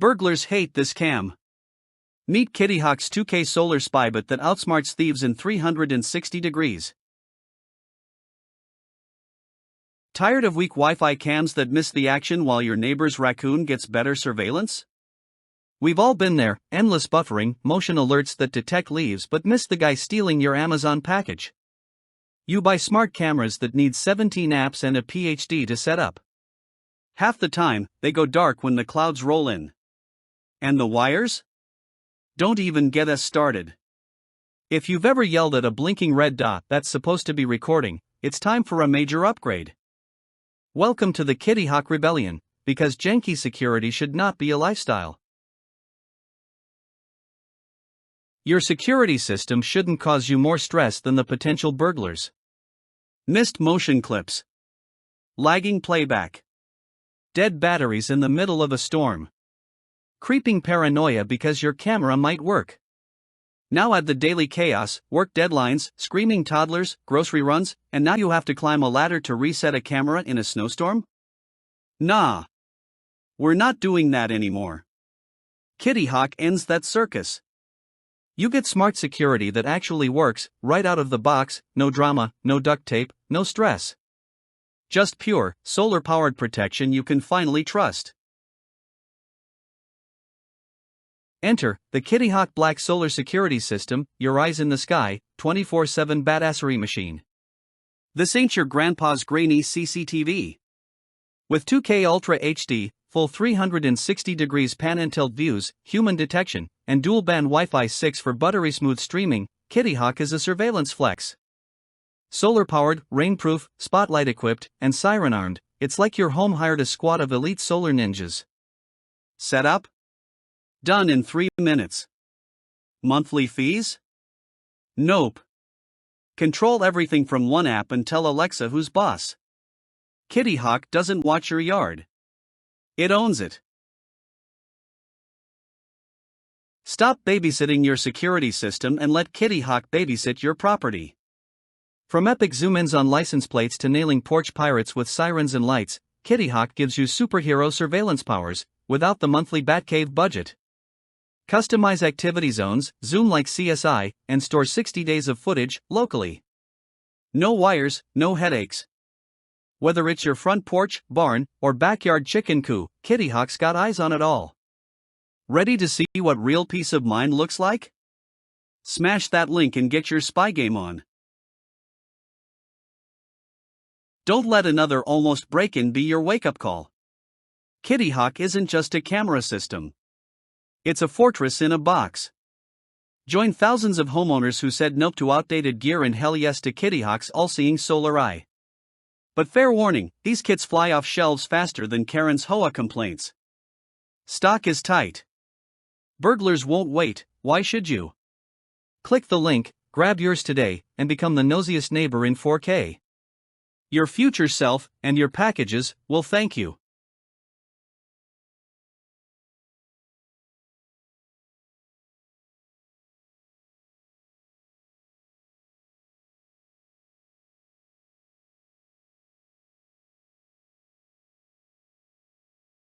Burglars hate this cam. Meet Kittyhok's 2K solar Spybot that outsmarts thieves in 360 degrees. Tired of weak Wi-Fi cams that miss the action while your neighbor's raccoon gets better surveillance? We've all been there, endless buffering, motion alerts that detect leaves but miss the guy stealing your Amazon package. You buy smart cameras that need 17 apps and a PhD to set up. Half the time, they go dark when the clouds roll in. And the wires? Don't even get us started. If you've ever yelled at a blinking red dot that's supposed to be recording, it's time for a major upgrade. Welcome to the Kittyhok rebellion, because janky security should not be a lifestyle. Your security system shouldn't cause you more stress than the potential burglars. Missed motion clips. Lagging playback. Dead batteries in the middle of a storm. Creeping paranoia because your camera might work. Now add the daily chaos, work deadlines, screaming toddlers, grocery runs, and now you have to climb a ladder to reset a camera in a snowstorm? Nah. We're not doing that anymore. Kittyhok ends that circus. You get smart security that actually works, right out of the box, no drama, no duct tape, no stress. Just pure, solar-powered protection you can finally trust. Enter the Kittyhok Black Solar Security System, your eyes in the sky, 24/7 badassery machine. This ain't your grandpa's grainy CCTV. With 2K Ultra HD, full 360 degrees pan-and-tilt views, human detection, and dual-band Wi-Fi 6 for buttery-smooth streaming, Kittyhok is a surveillance flex. Solar-powered, rainproof, spotlight-equipped, and siren-armed, it's like your home hired a squad of elite solar ninjas. Setup? Done in 3 minutes. Monthly fees? Nope. Control everything from one app and tell Alexa who's boss. Kittyhok doesn't watch your yard. It owns it. Stop babysitting your security system and let Kittyhok babysit your property. From epic zoom-ins on license plates to nailing porch pirates with sirens and lights, Kittyhok gives you superhero surveillance powers, without the monthly Batcave budget. Customize activity zones, zoom like CSI, and store 60 days of footage, locally. No wires, no headaches. Whether it's your front porch, barn, or backyard chicken coop, Kittyhok's got eyes on it all. Ready to see what real peace of mind looks like? Smash that link and get your spy game on. Don't let another almost break-in be your wake-up call. Kittyhok isn't just a camera system. It's a fortress in a box. Join thousands of homeowners who said nope to outdated gear and hell yes to Kittyhok's all-seeing solar eye. But fair warning, these kits fly off shelves faster than Karen's HOA complaints. Stock is tight. Burglars won't wait, why should you? Click the link, grab yours today, and become the nosiest neighbor in 4K. Your future self and your packages will thank you.